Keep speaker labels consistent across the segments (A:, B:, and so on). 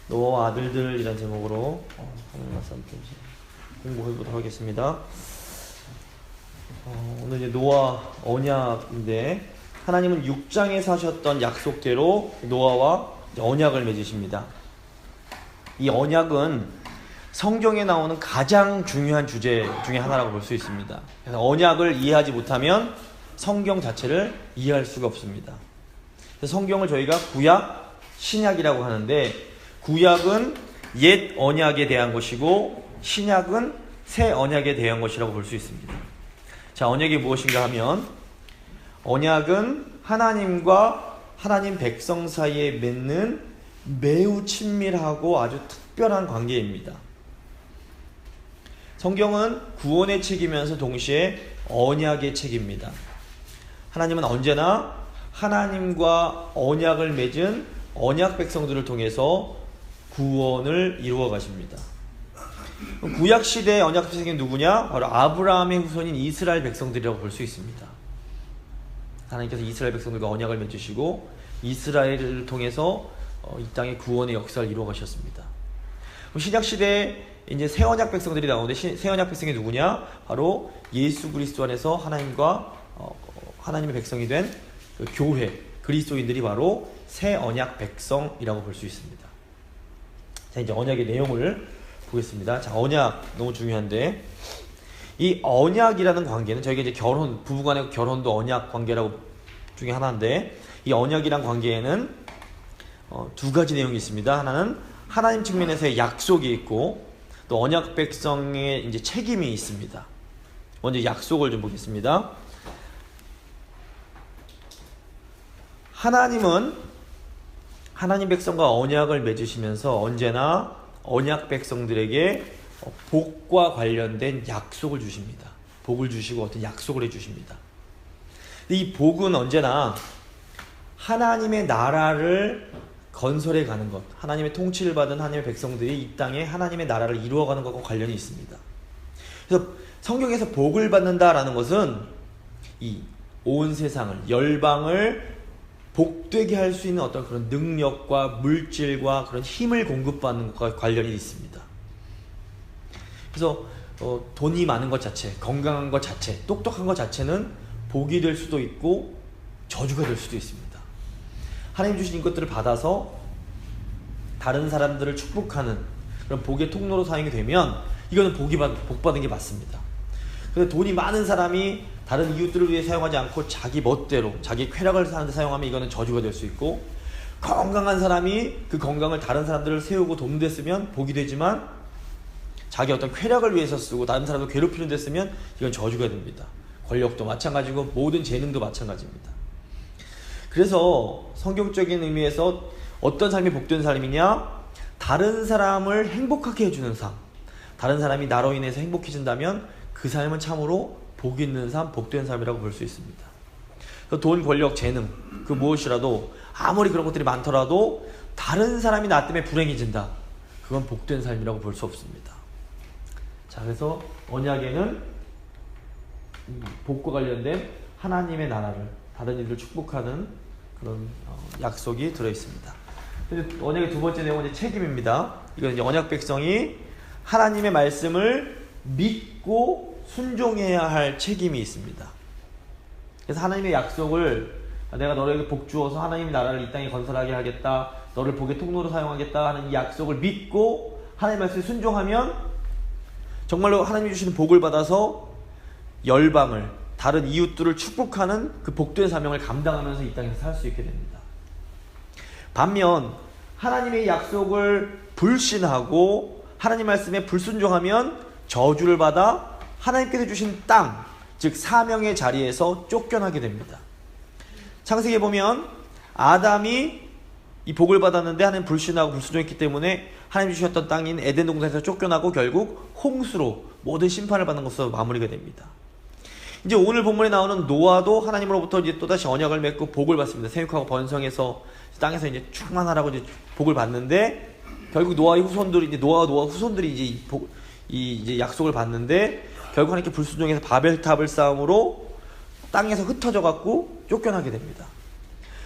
A: 노아와 아들들이라는 제목으로 하나님 말씀 공부해보도록 하겠습니다. 오늘 이제 노아 언약인데, 하나님은 6장에서 하셨던 약속대로 노아와 언약을 맺으십니다. 이 언약은 성경에 나오는 가장 중요한 주제 중에 하나라고 볼 수 있습니다. 그래서 언약을 이해하지 못하면 성경 자체를 이해할 수가 없습니다. 그래서 성경을 저희가 구약, 신약이라고 하는데, 구약은 옛 언약에 대한 것이고 신약은 새 언약에 대한 것이라고 볼 수 있습니다. 자, 언약이 무엇인가 하면, 언약은 하나님과 하나님 백성 사이에 맺는 매우 친밀하고 아주 특별한 관계입니다. 성경은 구원의 책이면서 동시에 언약의 책입니다. 하나님은 언제나 하나님과 언약을 맺은 언약 백성들을 통해서 구원을 이루어 가십니다. 구약시대의 언약 백성이 누구냐? 바로 아브라함의 후손인 이스라엘 백성들이라고 볼 수 있습니다. 하나님께서 이스라엘 백성들과 언약을 맺으시고 이스라엘을 통해서 이 땅의 구원의 역사를 이루어 가셨습니다. 신약시대에 이제 새 언약 백성들이 나오는데, 새 언약 백성이 누구냐? 바로 예수 그리스도 안에서 하나님과 하나님의 백성이 된 그 교회, 그리스도인들이 바로 새 언약 백성이라고 볼 수 있습니다. 자, 이제 언약의 내용을 보겠습니다. 자, 언약 너무 중요한데, 이 언약이라는 관계는 저희가 이제 결혼, 부부간의 결혼도 언약 관계라고 중에 하나인데, 이 언약이란 관계에는 두 가지 내용이 있습니다. 하나는 하나님 측면에서의 약속이 있고, 또 언약 백성의 이제 책임이 있습니다. 먼저 약속을 좀 보겠습니다. 하나님은 하나님 백성과 언약을 맺으시면서 언제나 언약 백성들에게 복과 관련된 약속을 주십니다. 복을 주시고 어떤 약속을 해주십니다. 이 복은 언제나 하나님의 나라를 건설해 가는 것, 하나님의 통치를 받은 하나님의 백성들이 이 땅에 하나님의 나라를 이루어가는 것과 관련이 있습니다. 그래서 성경에서 복을 받는다라는 것은 이 온 세상을, 열방을 복되게 할 수 있는 어떤 그런 능력과 물질과 그런 힘을 공급받는 것과 관련이 있습니다. 그래서 돈이 많은 것 자체, 건강한 것 자체, 똑똑한 것 자체는 복이 될 수도 있고 저주가 될 수도 있습니다. 하나님 주신 것들을 받아서 다른 사람들을 축복하는 그런 복의 통로로 사용이 되면 이거는 복 받은 게 맞습니다. 그런데 돈이 많은 사람이 다른 이웃들을 위해 사용하지 않고 자기 멋대로 자기 쾌락을 사는데 사용하면 이거는 저주가 될 수 있고, 건강한 사람이 그 건강을 다른 사람들을 세우고 돕는 데 쓰면 복이 되지만 자기 어떤 쾌락을 위해서 쓰고 다른 사람을 괴롭히는 데 쓰면 이건 저주가 됩니다. 권력도 마찬가지고 모든 재능도 마찬가지입니다. 그래서 성경적인 의미에서 어떤 삶이 복된 삶이냐? 다른 사람을 행복하게 해주는 삶, 다른 사람이 나로 인해서 행복해진다면 그 삶은 참으로 복 있는 삶, 복된 삶이라고 볼 수 있습니다. 돈, 권력, 재능, 그 무엇이라도 아무리 그런 것들이 많더라도 다른 사람이 나 때문에 불행해진다, 그건 복된 삶이라고 볼 수 없습니다. 자, 그래서 언약에는 복과 관련된 하나님의 나라를, 다른 이들을 축복하는 그런 약속이 들어있습니다. 언약의 두 번째 내용은 이제 책임입니다. 이건 이제 언약 백성이 하나님의 말씀을 믿고 순종해야 할 책임이 있습니다. 그래서 하나님의 약속을, 내가 너에게 복 주어서 하나님의 나라를 이 땅에 건설하게 하겠다, 너를 복의 통로로 사용하겠다 하는 이 약속을 믿고 하나님의 말씀에 순종하면 정말로 하나님이 주시는 복을 받아서 열방을, 다른 이웃들을 축복하는 그 복된 사명을 감당하면서 이 땅에서 살 수 있게 됩니다. 반면 하나님의 약속을 불신하고 하나님 말씀에 불순종하면 저주를 받아 하나님께서 주신 땅, 즉 사명의 자리에서 쫓겨나게 됩니다. 창세기에 보면 아담이 이 복을 받았는데 하나님 불신하고 불순종했기 때문에 하나님 주셨던 땅인 에덴 동산에서 쫓겨나고 결국 홍수로 모든 심판을 받는 것으로 마무리가 됩니다. 이제 오늘 본문에 나오는 노아도 하나님으로부터 이제 또다시 언약을 맺고 복을 받습니다. 생육하고 번성해서 땅에서 이제 충만하라고 이제 복을 받는데, 결국 노아와 후손들이 이제 이제 약속을 받는데, 결국 하나님께 불순종해서 바벨탑을 쌓음으로 땅에서 흩어져 갖고 쫓겨나게 됩니다.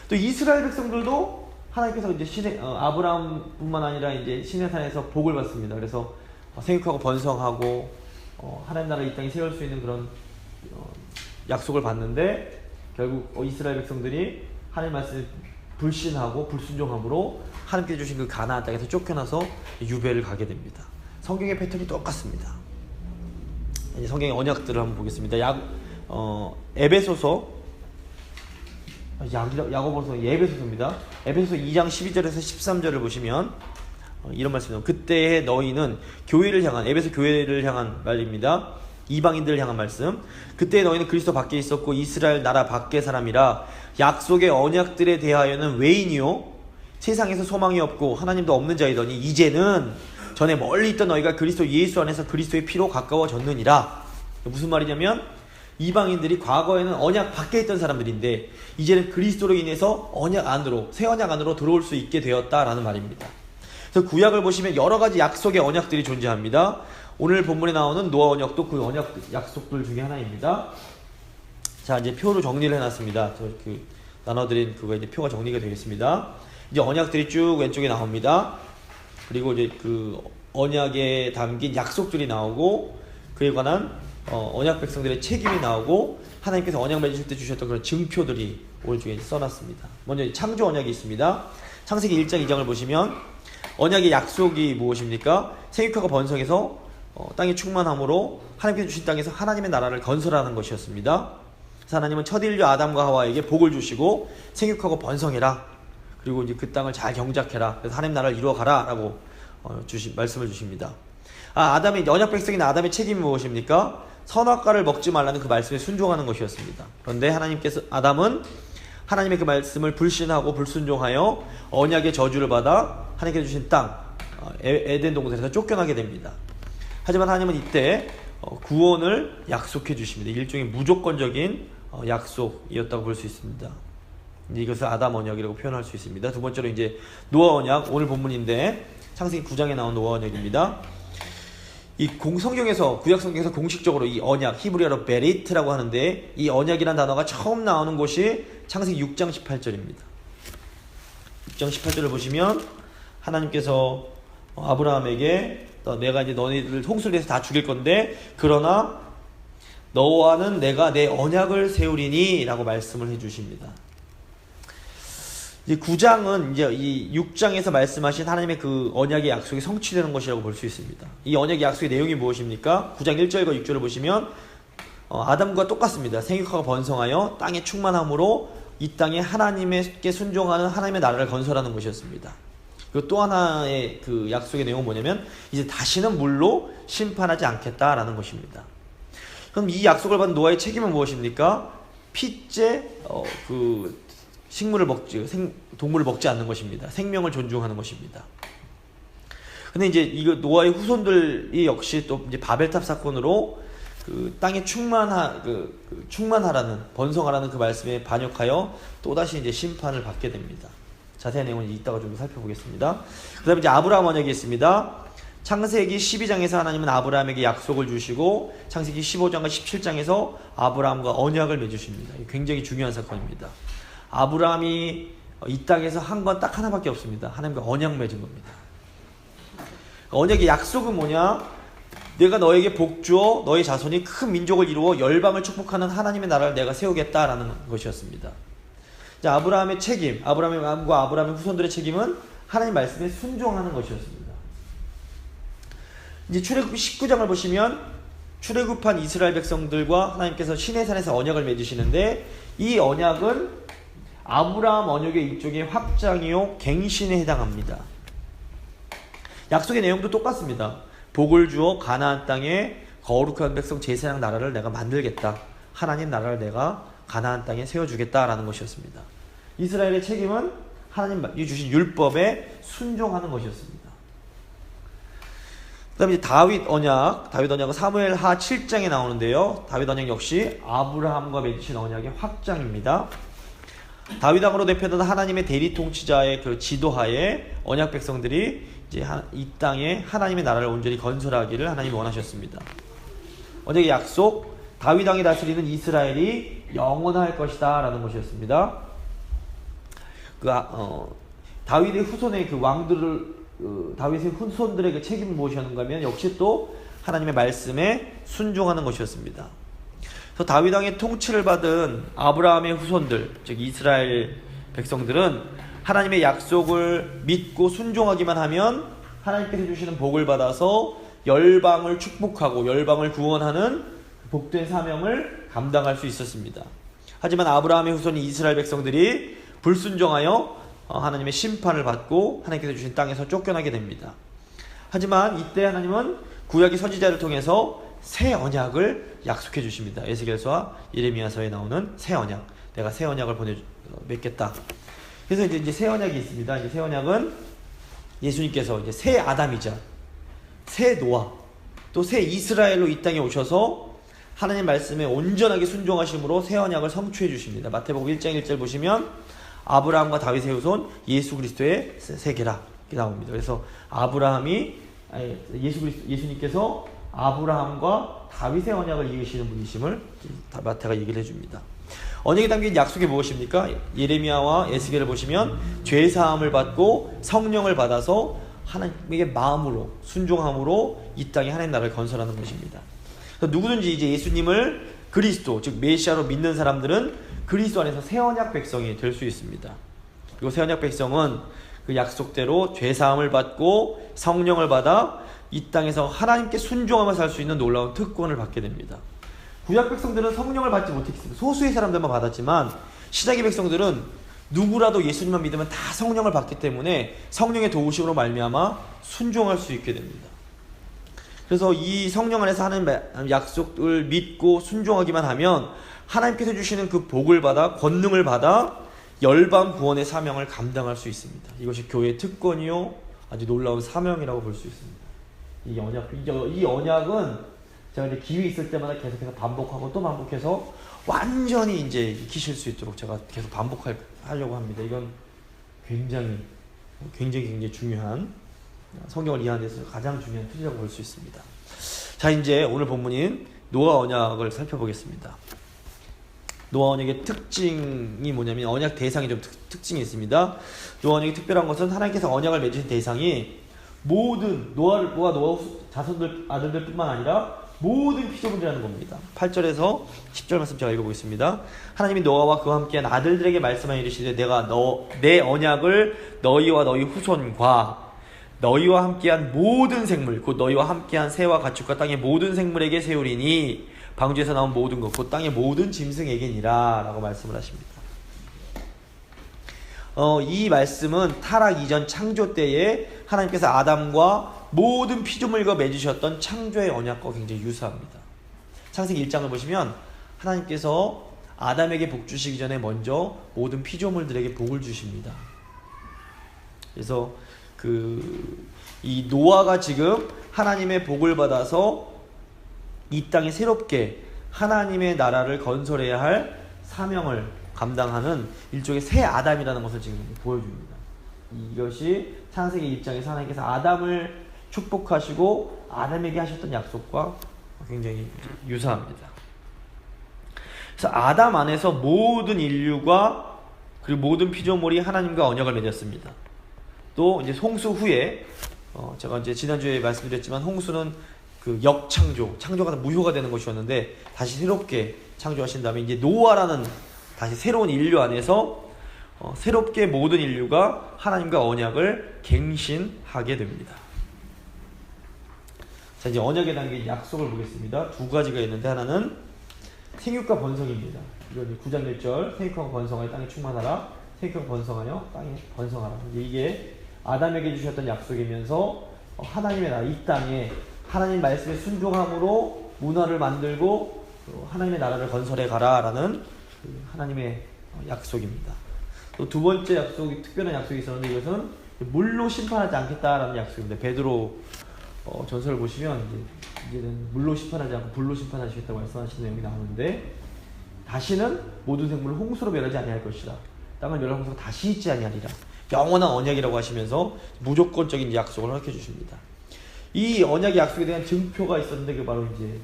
A: 또 이스라엘 백성들도 하나님께서 이제 아브라함뿐만 아니라 이제 시내산에서 복을 받습니다. 그래서 생육하고 번성하고 하나님 나라 이 땅에 세울 수 있는 그런 약속을 받는데, 결국 이스라엘 백성들이 하나님 말씀에 불신하고 불순종함으로 하나님께 주신 그 가나안 땅에서 쫓겨나서 유배를 가게 됩니다. 성경의 패턴이 똑같습니다. 이제 성경의 언약들을 한번 보겠습니다. 에베소서, 야고보서, 에베소서입니다. 에베소서 2장 12절에서 13절을 보시면 이런 말씀입니다. 그때의 너희는 교회를 향한, 에베소 교회를 향한 말입니다. 이방인들을 향한 말씀. 그때 너희는 그리스도 밖에 있었고 이스라엘 나라 밖의 사람이라 약속의 언약들에 대하여는 외인이요 세상에서 소망이 없고 하나님도 없는 자이더니 이제는 전에 멀리 있던 너희가 그리스도 예수 안에서 그리스도의 피로 가까워졌느니라. 무슨 말이냐면 이방인들이 과거에는 언약 밖에 있던 사람들인데 이제는 그리스도로 인해서 언약 안으로, 새 언약 안으로 들어올 수 있게 되었다라는 말입니다. 그래서 구약을 보시면 여러 가지 약속의 언약들이 존재합니다. 오늘 본문에 나오는 노아 언약도 그 언약 약속들 중에 하나입니다. 자, 이제 표로 정리를 해놨습니다. 나눠드린 그거 이제 표가 정리가 되겠습니다. 이제 언약들이 쭉 왼쪽에 나옵니다. 그리고 이제 그 언약에 담긴 약속들이 나오고 그에 관한 언약 백성들의 책임이 나오고 하나님께서 언약 맺으실 때 주셨던 그런 증표들이 오른쪽에 써놨습니다. 먼저 창조 언약이 있습니다. 창세기 1장 2장을 보시면 언약의 약속이 무엇입니까? 생육하고 번성해서 땅의 충만함으로 하나님께서 주신 땅에서 하나님의 나라를 건설하는 것이었습니다. 그래서 하나님은 첫 인류 아담과 하와에게 복을 주시고 생육하고 번성해라. 그리고 이제 그 땅을 잘 경작해라. 그래서 하나님 나라를 이루어가라 라고 말씀을 주십니다. 아담의 언약 백성인 아담의 책임이 무엇입니까? 선악과를 먹지 말라는 그 말씀에 순종하는 것이었습니다. 그런데 아담은 하나님의 그 말씀을 불신하고 불순종하여 언약의 저주를 받아 하나님께서 주신 땅 에덴 동산에서 쫓겨나게 됩니다. 하지만 하나님은 이때 구원을 약속해 주십니다. 일종의 무조건적인 약속이었다고 볼 수 있습니다. 이것을 아담 언약이라고 표현할 수 있습니다. 두 번째로 이제 노아 언약, 오늘 본문인데 창세기 9장에 나온 노아 언약입니다. 이 성경에서, 구약 성경에서 공식적으로 이 언약, 히브리어로 베리트라고 하는데 이 언약이라는 단어가 처음 나오는 곳이 창세기 6장 18절입니다. 6장 18절을 보시면 하나님께서 아브라함에게 내가 이제 너희들 홍수를 해서 다 죽일 건데 그러나 너와는 내가 내 언약을 세우리니 라고 말씀을 해주십니다. 이제 9장은 이제 이 6장에서 말씀하신 하나님의 그 언약의 약속이 성취되는 것이라고 볼 수 있습니다. 이 언약의 약속의 내용이 무엇입니까? 9장 1절과 6절을 보시면 아담과 똑같습니다. 생육하고 번성하여 땅의 충만함으로 이 땅에 하나님께 순종하는 하나님의 나라를 건설하는 것이었습니다. 그리고 또 하나의 그 약속의 내용은 뭐냐면 이제 다시는 물로 심판하지 않겠다라는 것입니다. 그럼 이 약속을 받은 노아의 책임은 무엇입니까? 핏째 동물을 먹지 않는 것입니다. 생명을 존중하는 것입니다. 근데 이제 이거 노아의 후손들이 역시 또 이제 바벨탑 사건으로 그 땅에 충만하라는, 번성하라는 그 말씀에 반역하여 또다시 이제 심판을 받게 됩니다. 자세한 내용은 이따가 좀 살펴보겠습니다. 그 다음에 이제 아브라함 언약이 있습니다. 창세기 12장에서 하나님은 아브라함에게 약속을 주시고 창세기 15장과 17장에서 아브라함과 언약을 맺으십니다. 굉장히 중요한 사건입니다. 아브라함이 이 땅에서 한 건 딱 하나밖에 없습니다. 하나님과 언약 맺은 겁니다. 언약의 약속은 뭐냐? 내가 너에게 복 주어 너의 자손이 큰 민족을 이루어 열방을 축복하는 하나님의 나라를 내가 세우겠다라는 것이었습니다. 자, 아브라함의 책임, 아브라함과 아브라함의 후손들의 책임은 하나님 말씀에 순종하는 것이었습니다. 이제 출애굽 19장을 보시면 출애굽한 이스라엘 백성들과 하나님께서 시내산에서 언약을 맺으시는데 이 언약은 아브라함 언약의 일종의 확장이요 갱신에 해당합니다. 약속의 내용도 똑같습니다. 복을 주어 가나안 땅에 거룩한 백성 제사장 나라를 내가 만들겠다. 하나님 나라를 내가 가나안 땅에 세워주겠다라는 것이었습니다. 이스라엘의 책임은 하나님이 주신 율법에 순종하는 것이었습니다. 그 다음에 다윗 언약은 사무엘 하 7장에 나오는데요. 다윗 언약 역시 아브라함과 맺으신 언약의 확장입니다. 다윗왕으로 대표되는 하나님의 대리 통치자의 그 지도하에 언약 백성들이 이제 이 땅에 하나님의 나라를 온전히 건설하기를 하나님이 원하셨습니다. 언약의 약속, 다윗왕이 다스리는 이스라엘이 영원할 것이다 라는 것이었습니다. 다윗의 후손의 그 왕들을 다윗의 후손들의 그 책임은 무엇이었는가 하면 역시 또 하나님의 말씀에 순종하는 것이었습니다. 그래서 다윗 왕의 통치를 받은 아브라함의 후손들, 즉 이스라엘 백성들은 하나님의 약속을 믿고 순종하기만 하면 하나님께서 주시는 복을 받아서 열방을 축복하고 열방을 구원하는 복된 사명을 감당할 수 있었습니다. 하지만 아브라함의 후손인 이스라엘 백성들이 불순종하여 하나님의 심판을 받고 하나님께서 주신 땅에서 쫓겨나게 됩니다. 하지만 이때 하나님은 구약의 선지자를 통해서 새 언약을 약속해 주십니다. 에스겔서와 예레미야서에 나오는 새 언약. 내가 새 언약을 맺겠다. 그래서 이제 새 언약이 있습니다. 이제 새 언약은 예수님께서 이제 새 아담이자 새 노아 또 새 이스라엘로 이 땅에 오셔서 하나님 말씀에 온전하게 순종하심으로 새 언약을 성취해 주십니다. 마태복음 1장 1절 보시면 아브라함과 다윗의 후손 예수 그리스도의 세계라 이렇게 나옵니다. 그래서 예수님께서 아브라함과 다윗의 언약을 이으시는 분이심을 마태가 얘기를 해줍니다. 언약에 담긴 약속이 무엇입니까? 예레미야와 에스겔을 보시면 죄사함을 받고 성령을 받아서 하나님에게 마음으로 순종함으로 이 땅에 하나님 나라를 건설하는 것입니다. 누구든지 이제 예수님을 그리스도 즉 메시아로 믿는 사람들은 그리스도 안에서 새 언약 백성이 될 수 있습니다. 그리고 새 언약 백성은 그 약속대로 죄사함을 받고 성령을 받아 이 땅에서 하나님께 순종하며 살 수 있는 놀라운 특권을 받게 됩니다. 구약 백성들은 성령을 받지 못했습니다. 소수의 사람들만 받았지만 신약의 백성들은 누구라도 예수님만 믿으면 다 성령을 받기 때문에 성령의 도우심으로 말미암아 순종할 수 있게 됩니다. 그래서 이 성령 안에서 하나님의 약속을 믿고 순종하기만 하면 하나님께서 주시는 그 복을 받아 권능을 받아 열방 구원의 사명을 감당할 수 있습니다. 이것이 교회의 특권이요 아주 놀라운 사명이라고 볼 수 있습니다. 이 언약은 제가 이제 기회 있을 때마다 계속해서 반복하고 또 반복해서 완전히 이제 익히실 수 있도록 제가 계속 반복하려고 합니다. 이건 굉장히 중요한 성경을 이해하는 데서 가장 중요한 틀이라고 볼 수 있습니다. 자, 이제 오늘 본문인 노아 언약을 살펴보겠습니다. 노아 언약의 특징이 뭐냐면 언약 대상이 좀 특징이 있습니다. 노아 언약이 특별한 것은 하나님께서 언약을 맺으신 대상이 모든 노아 자손들 아들들 뿐만 아니라 모든 피조물이라는 겁니다. 8절에서 10절 말씀 제가 읽어보겠습니다. 하나님이 노아와 그와 함께한 아들들에게 말씀하여 이르시되 내가 내 언약을 너희와 너희 후손과 너희와 함께한 모든 생물 곧 너희와 함께한 새와 가축과 땅의 모든 생물에게 세우리니 방주에서 나온 모든 것 곧 땅의 모든 짐승에게니라 라고 말씀을 하십니다. 이 말씀은 타락 이전 창조 때에 하나님께서 아담과 모든 피조물과 맺으셨던 창조의 언약과 굉장히 유사합니다. 창세기 1장을 보시면 하나님께서 아담에게 복 주시기 전에 먼저 모든 피조물들에게 복을 주십니다. 그래서 이 노아가 지금 하나님의 복을 받아서 이 땅에 새롭게 하나님의 나라를 건설해야 할 사명을 감당하는 일종의 새 아담이라는 것을 지금 보여줍니다. 이것이 창세기 1장에서 하나님께서 아담을 축복하시고 아담에게 하셨던 약속과 굉장히 유사합니다. 그래서 아담 안에서 모든 인류가 그리고 모든 피조물이 하나님과 언약을 맺었습니다. 또 이제 홍수 후에 제가 이제 지난주에 말씀드렸지만 홍수는 그 역창조, 창조가 무효가 되는 것이었는데 다시 새롭게 창조하신 다음에 이제 노아라는 다시 새로운 인류 안에서 새롭게 모든 인류가 하나님과 언약을 갱신하게 됩니다. 자, 이제 언약에 담긴 약속을 보겠습니다. 두 가지가 있는데 하나는 생육과 번성입니다. 이건 9장 1절 생육하고 번성하여 땅에 충만하라. 생육하고 번성하여 땅에 번성하라. 이게 아담에게 주셨던 약속이면서 하나님의 나라 이 땅에 하나님 말씀에 순종함으로 문화를 만들고 하나님의 나라를 건설해 가라라는 하나님의 약속입니다. 또 두 번째 약속이 특별한 약속이 있었는데 이것은 물로 심판하지 않겠다라는 약속입니다. 베드로 전설을 보시면 이제는 물로 심판하지 않고 불로 심판하시겠다고 말씀하시는 내용이 나오는데 다시는 모든 생물을 홍수로 멸하지 아니할 것이다. 땅을 멸할 홍수가 다시 있지 아니하리라. 영원한 언약이라고 하시면서 무조건적인 약속을 허락해 주십니다. 이 언약의 약속에 대한 증표가 있었는데 그 바로 이제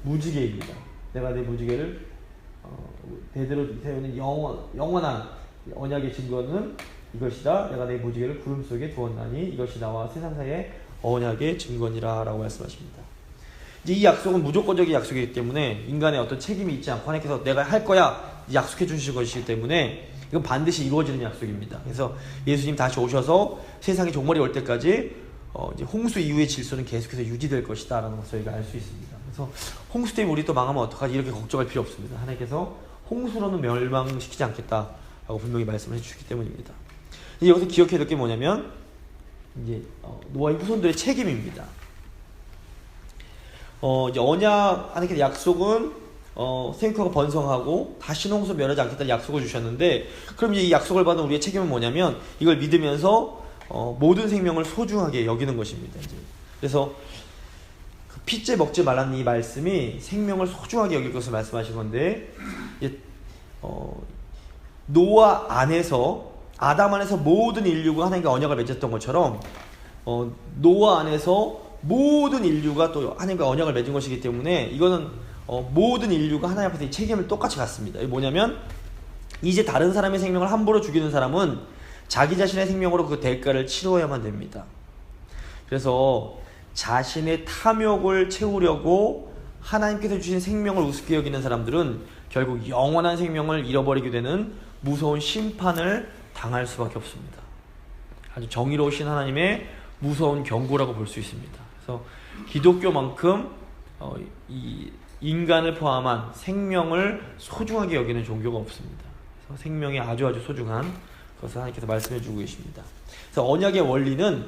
A: 무지개입니다. 내가 내 무지개를 대대로 세우는 영원한 언약의 증거는 이것이다 내가 내 무지개를 구름 속에 두었나니 이것이 나와 세상 사이의 언약의 증거니라 라고 말씀하십니다. 이제 이 약속은 무조건적인 약속이기 때문에 인간의 어떤 책임이 있지 않고 하나님께서 내가 할 거야 약속해 주신 것이기 때문에 이건 반드시 이루어지는 약속입니다. 그래서 예수님 다시 오셔서 세상의 종말이 올 때까지 이제 홍수 이후의 질서는 계속해서 유지될 것이다 라는 것을 저희가 알 수 있습니다. 그래서 홍수 때문에 우리 또 망하면 어떡하지 이렇게 걱정할 필요 없습니다. 하나님께서 홍수로는 멸망시키지 않겠다 라고 분명히 말씀을 해주셨기 때문입니다. 이제 여기서 기억해야 될 게 뭐냐면 이제 노아의 후손들의 책임입니다. 이제 언약 하나님께서 약속은 생육하고 번성하고 다시는 홍수 멸하지 않겠다는 약속을 주셨는데, 그럼 이 약속을 받은 우리의 책임은 뭐냐면 이걸 믿으면서 모든 생명을 소중하게 여기는 것입니다. 이제. 그래서 그 피째 먹지 말라는 이 말씀이 생명을 소중하게 여길 것을 말씀하신 건데, 이제, 노아 안에서 아담 안에서 모든 인류가 하나님과 언약을 맺었던 것처럼 노아 안에서 모든 인류가 또 하나님과 언약을 맺은 것이기 때문에 이거는 모든 인류가 하나님 앞에서 이 책임을 똑같이 갖습니다. 이게 뭐냐면 이제 다른 사람의 생명을 함부로 죽이는 사람은 자기 자신의 생명으로 그 대가를 치러야만 됩니다. 그래서 자신의 탐욕을 채우려고 하나님께서 주신 생명을 우습게 여기는 사람들은 결국 영원한 생명을 잃어버리게 되는 무서운 심판을 당할 수밖에 없습니다. 아주 정의로우신 하나님의 무서운 경고라고 볼 수 있습니다. 그래서 기독교만큼 이 인간을 포함한 생명을 소중하게 여기는 종교가 없습니다. 그래서 생명이 아주 소중한 것을 하나님께서 말씀해 주고 계십니다. 그래서 언약의 원리는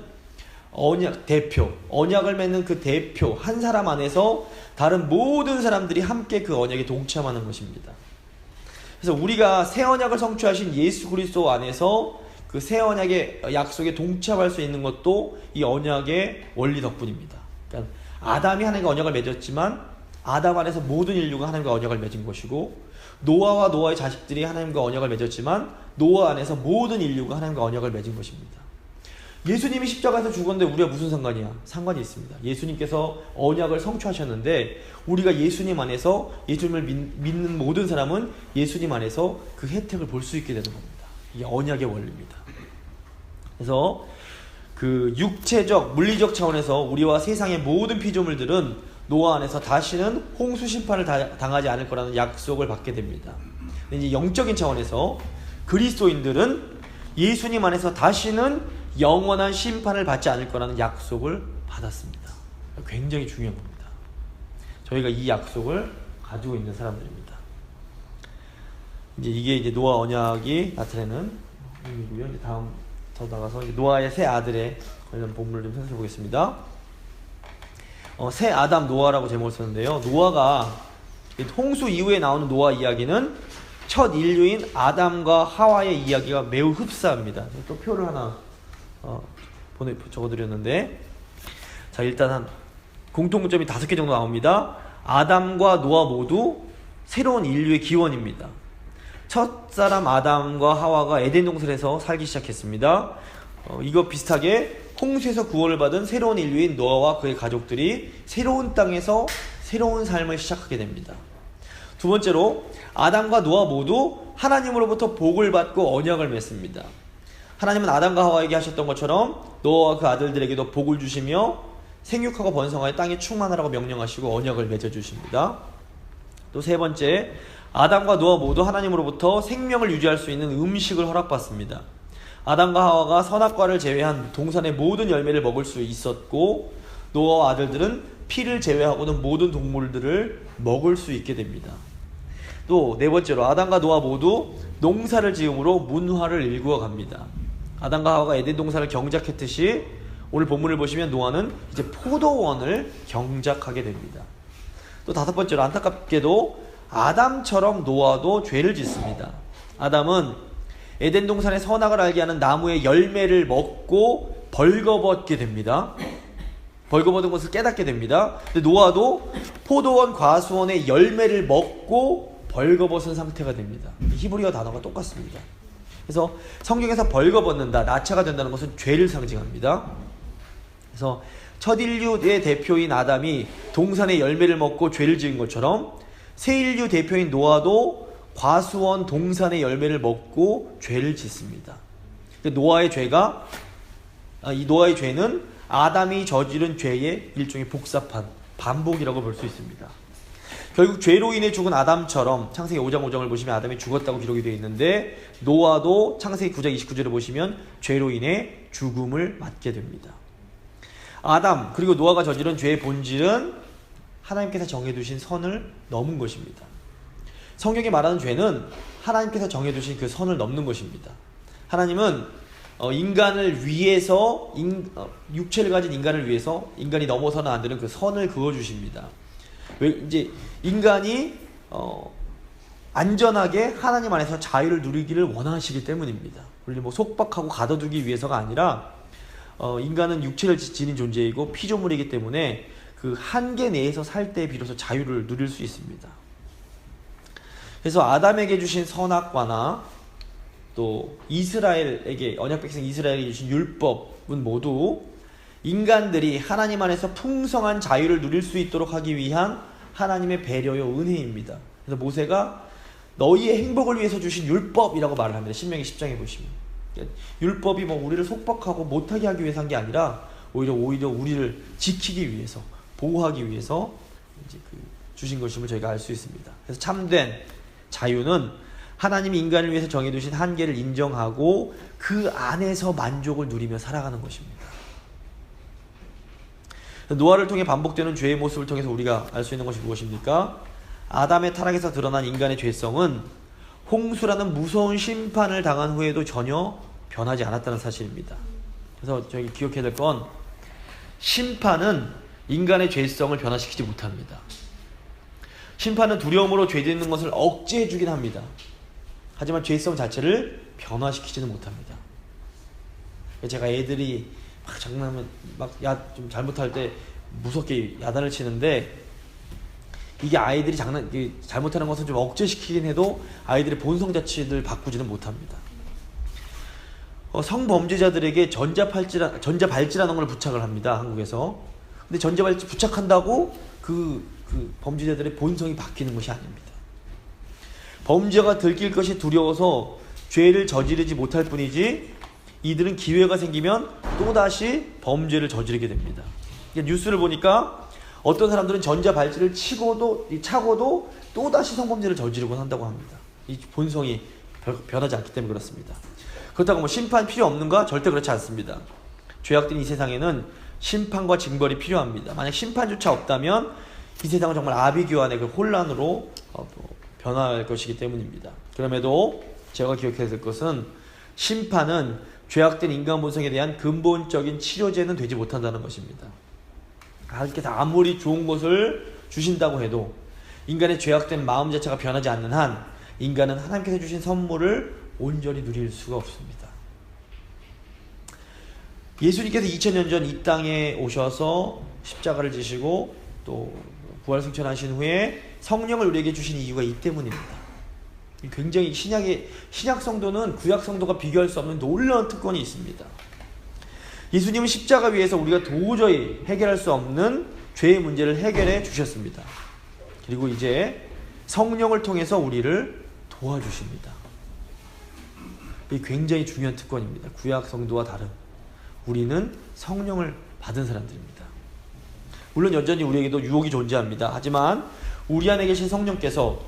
A: 언약을 맺는 그 대표 한 사람 안에서 다른 모든 사람들이 함께 그 언약에 동참하는 것입니다. 그래서 우리가 새 언약을 성취하신 예수 그리스도 안에서 그 새 언약의 약속에 동참할 수 있는 것도 이 언약의 원리 덕분입니다. 그러니까 아담이 하나님과 언약을 맺었지만 아담 안에서 모든 인류가 하나님과 언약을 맺은 것이고, 노아와 노아의 자식들이 하나님과 언약을 맺었지만 노아 안에서 모든 인류가 하나님과 언약을 맺은 것입니다. 예수님이 십자가에서 죽었는데 우리가 무슨 상관이야? 상관이 있습니다. 예수님께서 언약을 성취하셨는데 우리가 예수님 안에서, 예수님을 믿는 모든 사람은 예수님 안에서 그 혜택을 볼 수 있게 되는 겁니다. 이게 언약의 원리입니다. 그래서 그 육체적, 물리적 차원에서 우리와 세상의 모든 피조물들은 노아 안에서 다시는 홍수 심판을 당하지 않을 거라는 약속을 받게 됩니다. 이제 영적인 차원에서 그리스도인들은 예수님 안에서 다시는 영원한 심판을 받지 않을 거라는 약속을 받았습니다. 굉장히 중요한 겁니다. 저희가 이 약속을 가지고 있는 사람들입니다. 이게 이제 노아 언약이 나타내는 의미고요. 이제 다음 더 나가서 이제 노아의 세 아들의 관련 본문을 좀 생각해 보겠습니다. 새 아담 노아라고 제목을 썼는데요. 노아가 홍수 이후에 나오는 노아 이야기는 첫 인류인 아담과 하와의 이야기가 매우 흡사합니다. 또 표를 하나 적어드렸는데, 자, 일단 한 공통점이 5개 정도 나옵니다. 아담과 노아 모두 새로운 인류의 기원입니다. 첫 사람 아담과 하와가 에덴 동산에서 살기 시작했습니다. 이거 비슷하게 홍수에서 구원을 받은 새로운 인류인 노아와 그의 가족들이 새로운 땅에서 새로운 삶을 시작하게 됩니다. 두 번째로 아담과 노아 모두 하나님으로부터 복을 받고 언약을 맺습니다. 하나님은 아담과 하와에게 하셨던 것처럼 노아와 그 아들들에게도 복을 주시며 생육하고 번성하여 땅에 충만하라고 명령하시고 언약을 맺어주십니다. 또 세 번째, 아담과 노아 모두 하나님으로부터 생명을 유지할 수 있는 음식을 허락받습니다. 아담과 하와가 선악과를 제외한 동산의 모든 열매를 먹을 수 있었고, 노아와 아들들은 피를 제외하고는 모든 동물들을 먹을 수 있게 됩니다. 또 네 번째로 아담과 노아 모두 농사를 지음으로 문화를 일구어 갑니다. 아담과 하와가 에덴 동산을 경작했듯이 오늘 본문을 보시면 노아는 이제 포도원을 경작하게 됩니다. 또 다섯 번째로 안타깝게도 아담처럼 노아도 죄를 짓습니다. 아담은 에덴 동산의 선악을 알게 하는 나무의 열매를 먹고 벌거벗게 됩니다. 벌거벗은 것을 깨닫게 됩니다. 근데 노아도 포도원 과수원의 열매를 먹고 벌거벗은 상태가 됩니다. 히브리어 단어가 똑같습니다. 그래서 성경에서 벌거벗는다, 나차가 된다는 것은 죄를 상징합니다. 그래서 첫 인류의 대표인 아담이 동산의 열매를 먹고 죄를 지은 것처럼 새 인류 대표인 노아도 과수원 동산의 열매를 먹고 죄를 짓습니다. 노아의 죄가 이 노아의 죄는 아담이 저지른 죄의 일종의 복사판, 반복이라고 볼 수 있습니다. 결국 죄로 인해 죽은 아담처럼 창세기 5장 5장을 보시면 아담이 죽었다고 기록이 되어 있는데 노아도 창세기 9장 29절을 보시면 죄로 인해 죽음을 맞게 됩니다. 아담 그리고 노아가 저지른 죄의 본질은 하나님께서 정해두신 선을 넘은 것입니다. 성경이 말하는 죄는 하나님께서 정해두신 그 선을 넘는 것입니다. 하나님은 인간을 위해서 육체를 가진 인간을 위해서 인간이 넘어서는 안 되는 그 선을 그어주십니다. 왜 이제 인간이 안전하게 하나님 안에서 자유를 누리기를 원하시기 때문입니다. 우리 뭐 속박하고 가둬두기 위해서가 아니라 인간은 육체를 지닌 존재이고 피조물이기 때문에 그 한계 내에서 살 때 비로소 자유를 누릴 수 있습니다. 그래서 아담에게 주신 선악과나 또 이스라엘에게 언약 백성 이스라엘에게 주신 율법은 모두 인간들이 하나님 안에서 풍성한 자유를 누릴 수 있도록 하기 위한 하나님의 배려요 은혜입니다. 그래서 모세가 너희의 행복을 위해서 주신 율법이라고 말을 합니다. 신명기 10장에 보시면 율법이 뭐 우리를 속박하고 못하게 하기 위해서 한 게 아니라 오히려 우리를 지키기 위해서 보호하기 위해서 이제 주신 것임을 저희가 알 수 있습니다. 그래서 참된 자유는 하나님이 인간을 위해서 정해두신 한계를 인정하고 그 안에서 만족을 누리며 살아가는 것입니다. 노아를 통해 반복되는 죄의 모습을 통해서 우리가 알 수 있는 것이 무엇입니까? 아담의 타락에서 드러난 인간의 죄성은 홍수라는 무서운 심판을 당한 후에도 전혀 변하지 않았다는 사실입니다. 그래서 저희 기억해야 될 건 심판은 인간의 죄성을 변화시키지 못합니다. 심판은 두려움으로 죄짓는 것을 억제해주긴 합니다. 하지만 죄성 자체를 변화시키지는 못합니다. 제가 애들이 막 장난하면 좀 잘못할 때 무섭게 야단을 치는데 이게 아이들이 잘못하는 것은 좀 억제시키긴 해도 아이들의 본성 자체를 바꾸지는 못합니다. 성범죄자들에게 전자발찌라는 걸 부착을 합니다. 한국에서. 근데 전자발찌 부착한다고 그 범죄자들의 본성이 바뀌는 것이 아닙니다. 범죄가 들킬 것이 두려워서 죄를 저지르지 못할 뿐이지 이들은 기회가 생기면 또다시 범죄를 저지르게 됩니다. 뉴스를 보니까 어떤 사람들은 전자발찌를 차고도 또다시 성범죄를 저지르곤 한다고 합니다. 이 본성이 변하지 않기 때문에 그렇습니다. 그렇다고 뭐 심판 필요 없는가? 절대 그렇지 않습니다. 죄악된 이 세상에는 심판과 징벌이 필요합니다. 만약 심판조차 없다면 이 세상은 정말 아비규환의 그 혼란으로 변할 것이기 때문입니다. 그럼에도 제가 기억해야 될 것은 심판은 죄악된 인간 본성에 대한 근본적인 치료제는 되지 못한다는 것입니다. 하나님께서 아무리 좋은 것을 주신다고 해도 인간의 죄악된 마음 자체가 변하지 않는 한 인간은 하나님께서 주신 선물을 온전히 누릴 수가 없습니다. 예수님께서 2000년 전 이 땅에 오셔서 십자가를 지시고 또 부활승천하신 후에 성령을 우리에게 주신 이유가 이 때문입니다. 굉장히 신약 성도는 구약 성도가 비교할 수 없는 놀라운 특권이 있습니다. 예수님은 십자가 위에서 우리가 도저히 해결할 수 없는 죄의 문제를 해결해 주셨습니다. 그리고 이제 성령을 통해서 우리를 도와주십니다. 이 굉장히 중요한 특권입니다. 구약 성도와 다른 우리는 성령을 받은 사람들입니다. 물론 여전히 우리에게도 유혹이 존재합니다. 하지만 우리 안에 계신 성령께서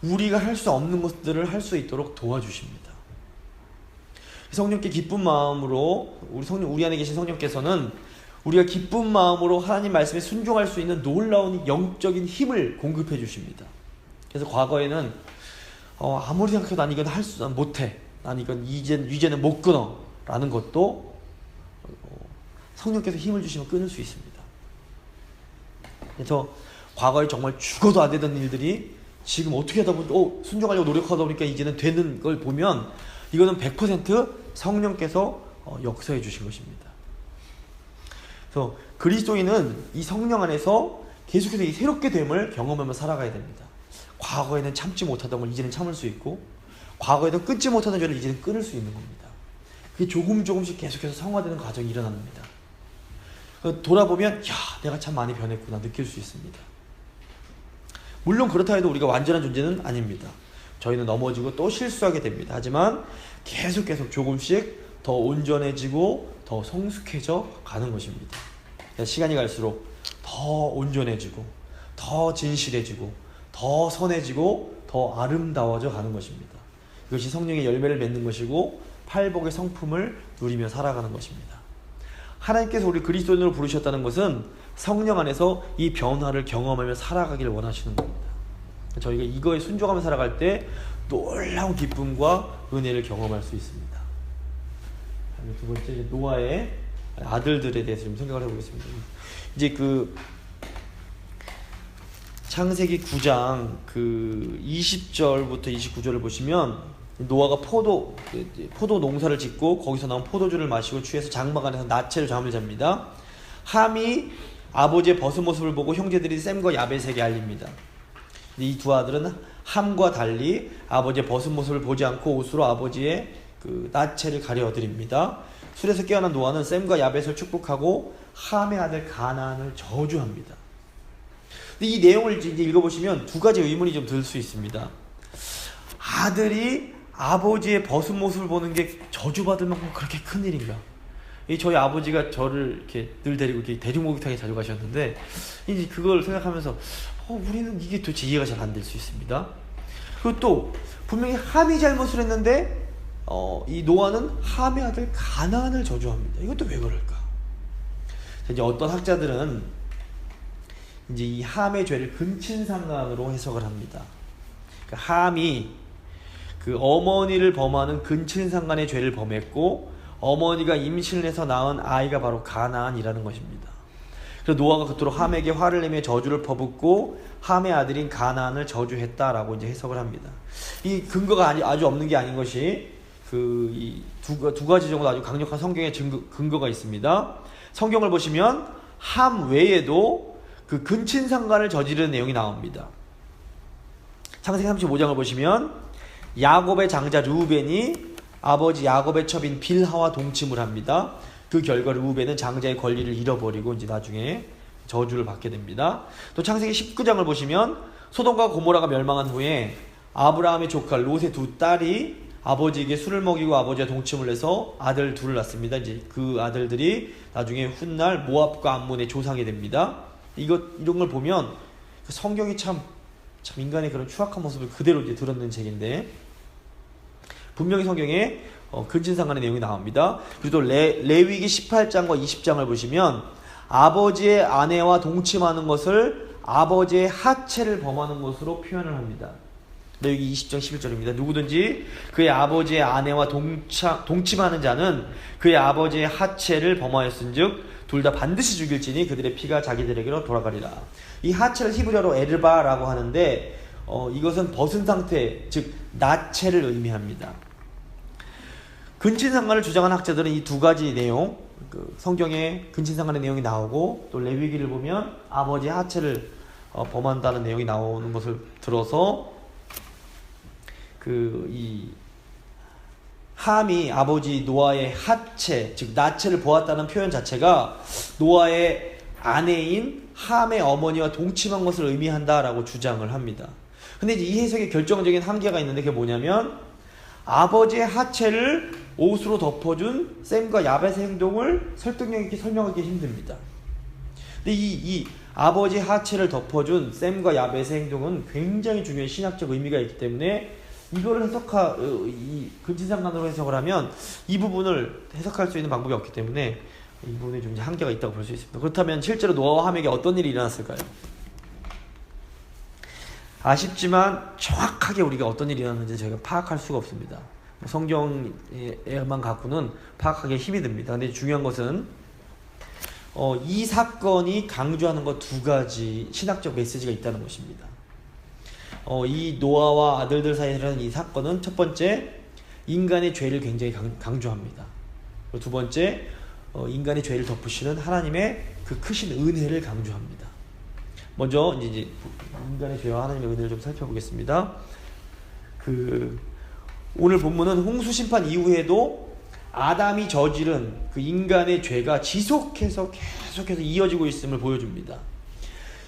A: 우리가 할 수 없는 것들을 할 수 있도록 도와주십니다. 성령께 기쁜 마음으로 우리 안에 계신 성령께서는 우리가 기쁜 마음으로 하나님 말씀에 순종할 수 있는 놀라운 영적인 힘을 공급해 주십니다. 그래서 과거에는 아무리 생각해도 난 이건 못해. 난 이건 이제는 못 끊어. 라는 것도 성령께서 힘을 주시면 끊을 수 있습니다. 그래서 과거에 정말 죽어도 안 되던 일들이 지금 어떻게 하다 보니 순종하려고 노력하다 보니까 이제는 되는 걸 보면 이거는 100% 성령께서 역사해 주신 것입니다. 그래서 그리스도인은 이 성령 안에서 계속해서 이 새롭게 됨을 경험하며 살아가야 됩니다. 과거에는 참지 못하던 걸 이제는 참을 수 있고 과거에는 끊지 못하던 죄를 이제는 끊을 수 있는 겁니다. 그게 조금씩 계속해서 성화되는 과정이 일어납니다. 돌아보면 내가 참 많이 변했구나 느낄 수 있습니다. 물론 그렇다 해도 우리가 완전한 존재는 아닙니다. 저희는 넘어지고 또 실수하게 됩니다. 하지만 계속 조금씩 더 온전해지고 더 성숙해져 가는 것입니다. 시간이 갈수록 더 온전해지고 더 진실해지고 더 선해지고 더 아름다워져 가는 것입니다. 이것이 성령의 열매를 맺는 것이고 팔복의 성품을 누리며 살아가는 것입니다. 하나님께서 우리 그리스도인으로 부르셨다는 것은 성령 안에서 이 변화를 경험하며 살아가기를 원하시는 겁니다. 저희가 이거에 순종하며 살아갈 때 놀라운 기쁨과 은혜를 경험할 수 있습니다. 두 번째, 노아의 아들들에 대해서 좀 생각을 해보겠습니다. 이제 그 창세기 9장 그 20절부터 29절을 보시면 노아가 포도 농사를 짓고 거기서 나온 포도주를 마시고 취해서 장막 안에서 나체로 잠을 잡니다. 함이 아버지의 벗은 모습을 보고 형제들이 셈과 야벳에게 알립니다. 이 두 아들은 함과 달리 아버지의 벗은 모습을 보지 않고 옷으로 아버지의 그 나체를 가려드립니다. 술에서 깨어난 노아는 셈과 야벳을 축복하고 함의 아들 가나안을 저주합니다. 이 내용을 이제 읽어보시면 두 가지 의문이 좀 들 수 있습니다. 아들이 아버지의 벗은 모습을 보는 게 저주받을 만큼 그렇게 큰 일인가? 저희 아버지가 저를 이렇게 늘 데리고 이렇게 대중목욕탕에 자주 가셨는데, 이제 그걸 생각하면서, 우리는 이게 도대체 이해가 잘 안 될 수 있습니다. 그리고 또, 분명히 함이 잘못을 했는데, 이 노아는 함의 아들 가나안을 저주합니다. 이것도 왜 그럴까? 이제 어떤 학자들은 이제 이 함의 죄를 근친상간으로 해석을 합니다. 그러니까 함이 그 어머니를 범하는 근친상간의 죄를 범했고 어머니가 임신을 해서 낳은 아이가 바로 가나안이라는 것입니다. 그래서 노아가 그토록 함에게 화를 내며 저주를 퍼붓고 함의 아들인 가나안을 저주했다라고 이제 해석을 합니다. 이 근거가 아주 없는 게 아닌 것이 이 두 가지 정도 아주 강력한 성경의 근거가 있습니다. 성경을 보시면 함 외에도 그 근친상간을 저지르는 내용이 나옵니다. 창세기 35장을 보시면 야곱의 장자 르우벤이 아버지 야곱의 첩인 빌하와 동침을 합니다. 그 결과 르우벤은 장자의 권리를 잃어버리고 이제 나중에 저주를 받게 됩니다. 또 창세기 19장을 보시면 소돔과 고모라가 멸망한 후에 아브라함의 조카 롯의 두 딸이 아버지에게 술을 먹이고 아버지와 동침을 해서 아들 둘을 낳습니다. 이제 그 아들들이 나중에 훗날 모압과 암몬의 조상이 됩니다. 이런 걸 보면 성경이 참 인간의 그런 추악한 모습을 그대로 이제 드러낸 책인데, 분명히 성경에 근친상간의 내용이 나옵니다. 그리고 또 레위기 18장과 20장을 보시면 아버지의 아내와 동침하는 것을 아버지의 하체를 범하는 것으로 표현을 합니다. 레위기 20장 11절입니다. 누구든지 그의 아버지의 아내와 동침하는 자는 그의 아버지의 하체를 범하였은즉 둘 다 반드시 죽일지니 그들의 피가 자기들에게로 돌아가리라. 이 하체를 히브리어로 에르바라고 하는데 이것은 벗은 상태, 즉 나체를 의미합니다. 근친상간을 주장하는 학자들은 이 두 가지 내용, 성경에 근친상간의 내용이 나오고 또 레위기를 보면 아버지의 하체를 범한다는 내용이 나오는 것을 들어서 이 함이 아버지 노아의 하체, 즉 나체를 보았다는 표현 자체가 노아의 아내인 함의 어머니와 동침한 것을 의미한다라고 주장을 합니다. 근데 이제 이 해석에 결정적인 한계가 있는데 그게 뭐냐면 아버지의 하체를 옷으로 덮어준 셈과 야벳의 행동을 설득력 있게 설명하기 힘듭니다. 근데 이 아버지의 하체를 덮어준 셈과 야벳의 행동은 굉장히 중요한 신학적 의미가 있기 때문에 이거를 이 근친상간으로 해석을 하면 이 부분을 해석할 수 있는 방법이 없기 때문에 이 부분에 좀 한계가 있다고 볼 수 있습니다. 그렇다면 실제로 노아와 함에게 어떤 일이 일어났을까요? 아쉽지만 정확하게 우리가 어떤 일이 일어났는지 저희가 파악할 수가 없습니다. 성경에만 갖고는 파악하기에 힘이 듭니다. 근데 중요한 것은 이 사건이 강조하는 것 두 가지 신학적 메시지가 있다는 것입니다. 이 노아와 아들들 사이에 일어난 이 사건은 첫 번째, 인간의 죄를 굉장히 강조합니다. 그리고 두 번째, 인간의 죄를 덮으시는 하나님의 그 크신 은혜를 강조합니다. 먼저 이제 인간의 죄와 하나님의 은혜를 좀 살펴보겠습니다. 오늘 본문은 홍수 심판 이후에도 아담이 저지른 그 인간의 죄가 계속해서 이어지고 있음을 보여줍니다.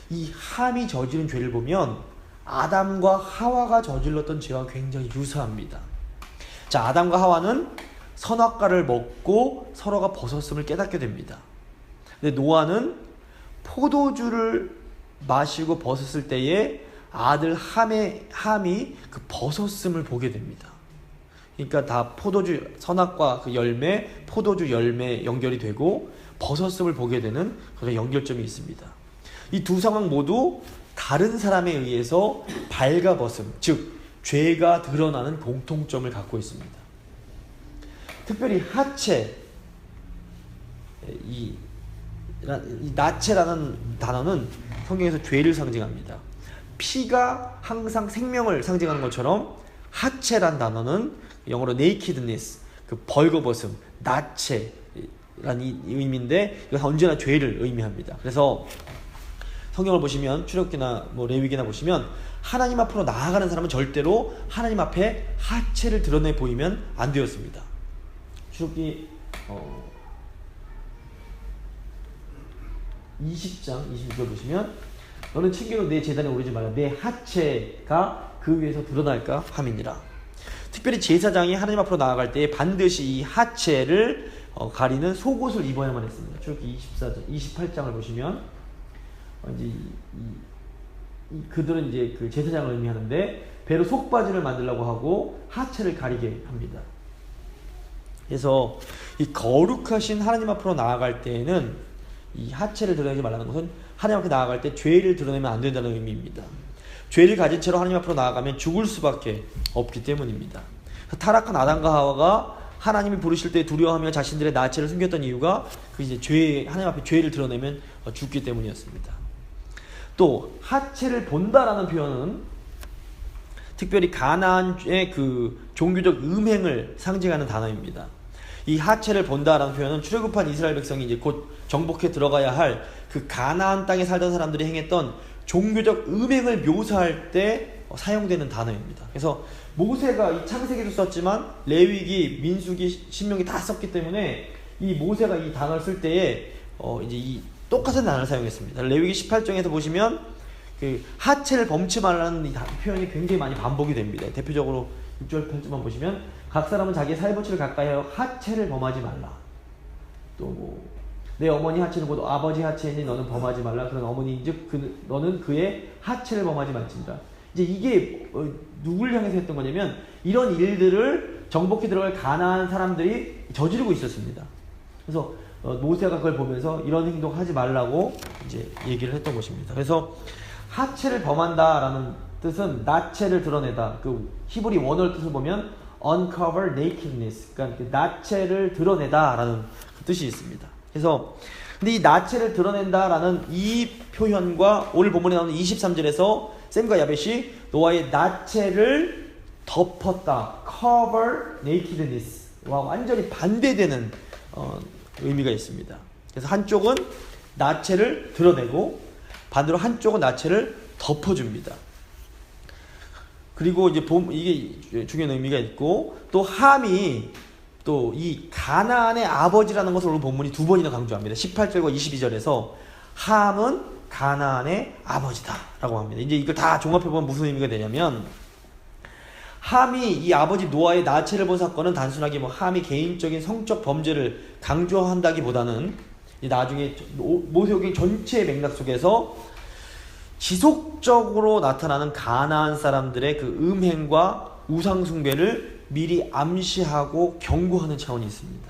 A: 이 함이 저지른 죄를 보면 아담과 하와가 저질렀던 죄와 굉장히 유사합니다. 자, 아담과 하와는 선악과를 먹고 서로가 벗었음을 깨닫게 됩니다. 근데 노아는 포도주를 마시고 벗었을 때에 아들 함이 그 벗었음을 보게 됩니다. 그러니까 다 포도주 선악과 그 열매, 포도주 열매 연결이 되고 벗었음을 보게 되는 그런 연결점이 있습니다. 이 두 상황 모두 다른 사람에 의해서 발가벗음, 즉 죄가 드러나는 공통점을 갖고 있습니다. 특별히 하체, 이 나체라는 단어는 성경에서 죄를 상징합니다. 피가 항상 생명을 상징하는 것처럼 하체란 단어는 영어로 nakedness, 그 벌거벗음, 나체라는 이 의미인데 이건 언제나 죄를 의미합니다. 그래서 성경을 보시면 출애굽기나 레위기나 보시면 하나님 앞으로 나아가는 사람은 절대로 하나님 앞에 하체를 드러내 보이면 안 되었습니다. 출애굽기 20장 26절 보시면 너는 친교로 내 제단에 오르지 말라 내 하체가 그 위에서 드러날까 함이니라. 특별히 제사장이 하나님 앞으로 나아갈 때 반드시 이 하체를 가리는 속옷을 입어야만 했습니다. 출애굽기 28장을 보시면 이제 그들은 이제 그 제사장을 의미하는데 배로 속바지를 만들려고 하고 하체를 가리게 합니다. 그래서 이 거룩하신 하나님 앞으로 나아갈 때에는 이 하체를 드러내지 말라는 것은 하나님 앞에 나아갈 때 죄를 드러내면 안 된다는 의미입니다. 죄를 가진 채로 하나님 앞으로 나아가면 죽을 수밖에 없기 때문입니다. 타락한 아담과 하와가 하나님이 부르실 때 두려워하며 자신들의 나체를 숨겼던 이유가 그 이제 하나님 앞에 죄를 드러내면 죽기 때문이었습니다. 또 하체를 본다라는 표현은 특별히 가나안의 그 종교적 음행을 상징하는 단어입니다. 이 하체를 본다라는 표현은 출애굽한 이스라엘 백성이 이제 곧 정복해 들어가야 할 그 가나안 땅에 살던 사람들이 행했던 종교적 음행을 묘사할 때 사용되는 단어입니다. 그래서 모세가 이 창세기도 썼지만 레위기, 민수기, 신명기 다 썼기 때문에 이 모세가 이 단어를 쓸 때에 이제 이 똑같은 단어를 사용했습니다. 레위기 18장에서 보시면 그 하체를 범치 말라는 이 표현이 굉장히 많이 반복이 됩니다. 대표적으로 6절 8절만 보시면 각 사람은 자기의 살부치를 가까이 하여 하체를 범하지 말라. 또 내 어머니 하체를 보도 아버지 하체니 너는 범하지 말라. 그런 어머니인즉 너는 그의 하체를 범하지 말지니라. 이제 이게 누굴 향해서 했던 거냐면 이런 일들을 정복해 들어갈 가나안 사람들이 저지르고 있었습니다. 그래서 모세가 그걸 보면서 이런 행동 하지 말라고 이제 얘기를 했던 것입니다. 그래서 하체를 범한다라는 뜻은 나체를 드러내다. 그 히브리 원어의 뜻을 보면 uncover nakedness, 그러니까 그 나체를 드러내다라는 그 뜻이 있습니다. 그래서 근데 이 나체를 드러낸다라는 이 표현과 오늘 본문에 나오는 23절에서 셈과 야벳이 노아의 나체를 덮었다, cover nakedness와 완전히 반대되는 의미가 있습니다. 그래서 한쪽은 나체를 드러내고 반대로 한쪽은 나체를 덮어줍니다. 그리고 이제 이게 중요한 의미가 있고 또 함이 또 이 가나안의 아버지라는 것을 오늘 본문이 두 번이나 강조합니다. 18절과 22절에서 함은 가나안의 아버지다 라고 합니다. 이제 이걸 다 종합해보면 무슨 의미가 되냐면 함이 이 아버지 노아의 나체를 본 사건은 단순하게 함이 개인적인 성적 범죄를 강조한다기보다는 나중에 모세오경 전체의 맥락 속에서 지속적으로 나타나는 가나안 사람들의 그 음행과 우상숭배를 미리 암시하고 경고하는 차원이 있습니다.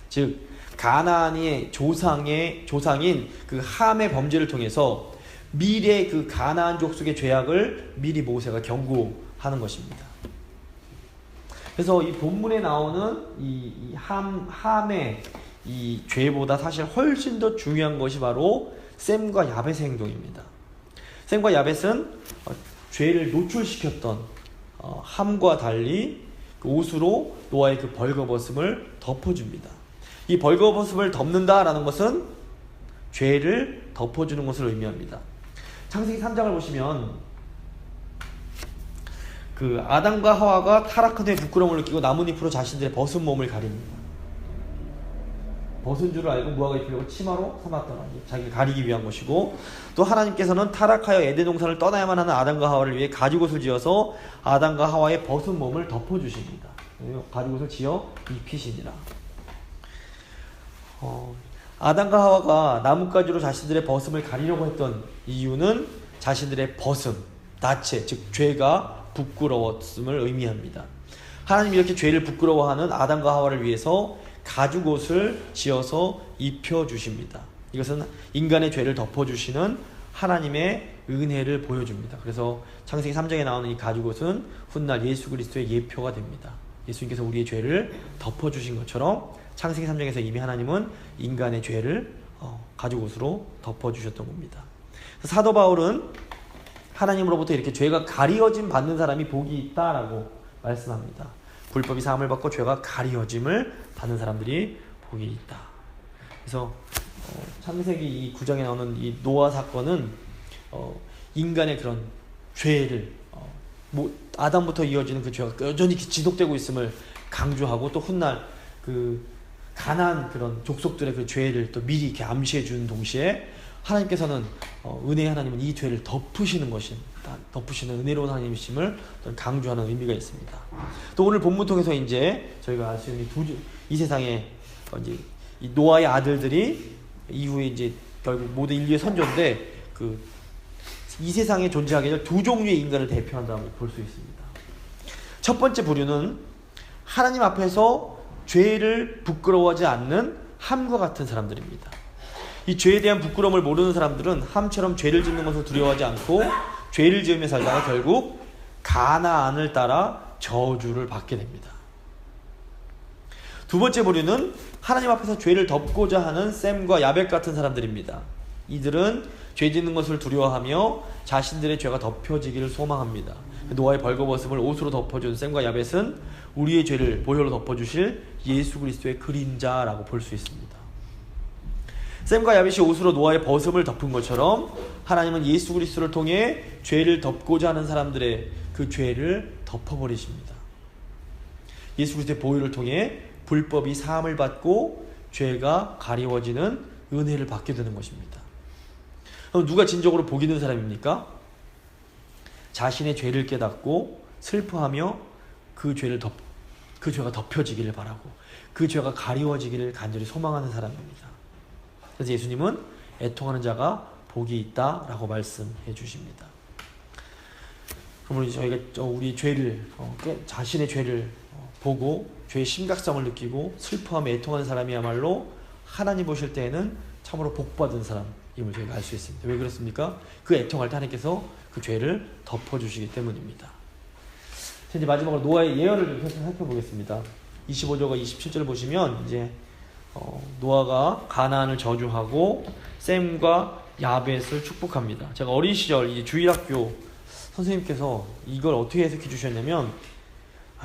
A: 즉 가나안의 조상인 그 함의 범죄를 통해서 미래 그 가나안 족속의 죄악을 미리 모세가 경고하는 것입니다. 그래서 이 본문에 나오는 이 함의 이 죄보다 사실 훨씬 더 중요한 것이 바로 셈과 야벳의 행동입니다. 셈과 야벳은 죄를 노출시켰던 함과 달리 그 옷으로 노아의 그 벌거벗음을 덮어줍니다. 이 벌거벗음을 덮는다라는 것은 죄를 덮어주는 것을 의미합니다. 창세기 3장을 보시면 그 아담과 하와가 타락한 후에 부끄러움을 느끼고 나뭇잎으로 자신들의 벗은 몸을 가립니다. 벗은 줄을 알고 무화과 입히려고 치마로 삼았더라. 자기를 가리기 위한 것이고 또 하나님께서는 타락하여 에덴 동산을 떠나야만 하는 아담과 하와를 위해 가죽옷을 지어서 아담과 하와의 벗은 몸을 덮어주십니다. 가죽옷을 지어 입히시니라. 아담과 하와가 나뭇가지로 자신들의 벗음을 가리려고 했던 이유는 자신들의 벗음, 나체, 즉 죄가 부끄러웠음을 의미합니다. 하나님이 이렇게 죄를 부끄러워하는 아담과 하와를 위해서 가죽옷을 지어서 입혀주십니다. 이것은 인간의 죄를 덮어주시는 하나님의 은혜를 보여줍니다. 그래서 창세기 3장에 나오는 이 가죽옷은 훗날 예수 그리스도의 예표가 됩니다. 예수님께서 우리의 죄를 덮어주신 것처럼 창세기 3장에서 이미 하나님은 인간의 죄를 가죽옷으로 덮어주셨던 겁니다. 사도 바울은 하나님으로부터 이렇게 죄가 가리워짐 받는 사람이 복이 있다라고 말씀합니다. 불법이 사함을 받고 죄가 가리워짐을 받는 사람들이 복이 있다. 그래서 창세기 이 9장에 나오는 이 노아 사건은 인간의 그런 죄를 아담부터 이어지는 그 죄가 여전히 지속되고 있음을 강조하고, 또 훗날 그 가나안 그런 족속들의 그 죄를 또 미리 이렇게 암시해 주는 동시에 하나님께서는 은혜의 하나님은 이 죄를 덮으시는 은혜로운 하나님이심을 강조하는 의미가 있습니다. 또 오늘 본문 통해서 이제 저희가 알 수 있는 이 세상에 이제 이 노아의 아들들이 이후에 이제 결국 모든 인류의 선조인데 이 세상에 존재하게 될 두 종류의 인간을 대표한다고 볼 수 있습니다. 첫 번째 부류는 하나님 앞에서 죄를 부끄러워하지 않는 함과 같은 사람들입니다. 이 죄에 대한 부끄러움을 모르는 사람들은 함처럼 죄를 짓는 것을 두려워하지 않고 죄를 지으며 살다가 결국 가나안을 따라 저주를 받게 됩니다. 두 번째 부류는 하나님 앞에서 죄를 덮고자 하는 셈과 야벳 같은 사람들입니다. 이들은 죄 짓는 것을 두려워하며 자신들의 죄가 덮여지기를 소망합니다. 노아의 벌거벗음을 옷으로 덮어준 셈과 야벳은 우리의 죄를 보혈로 덮어주실 예수 그리스도의 그림자라고 볼 수 있습니다. 셈과 야벳이 옷으로 노아의 벗음을 덮은 것처럼 하나님은 예수 그리스도를 통해 죄를 덮고자 하는 사람들의 그 죄를 덮어버리십니다. 예수 그리스도의 보혈을 통해 불법이 사함을 받고 죄가 가리워지는 은혜를 받게 되는 것입니다. 그럼 누가 진정으로 복이 있는 사람입니까? 자신의 죄를 깨닫고 슬퍼하며 그 죄가 덮여지기를 바라고 그 죄가 가리워지기를 간절히 소망하는 사람입니다. 그래서 예수님은 애통하는 자가 복이 있다라고 말씀해 주십니다. 그러면 저희가 우리 죄를 자신의 죄를 보고 죄의 심각성을 느끼고 슬퍼하며 애통하는 사람이야말로 하나님 보실 때에는 참으로 복받은 사람임을 저희가 알 수 있습니다. 왜 그렇습니까? 그 애통할 때 하나님께서 그 죄를 덮어주시기 때문입니다. 이제 마지막으로 노아의 예언을 좀 살펴보겠습니다. 25절과 27절을 보시면 이제 노아가 가나안을 저주하고 셈과 야벳을 축복합니다. 제가 어린 시절 이제 주일학교 선생님께서 이걸 어떻게 해석해 주셨냐면,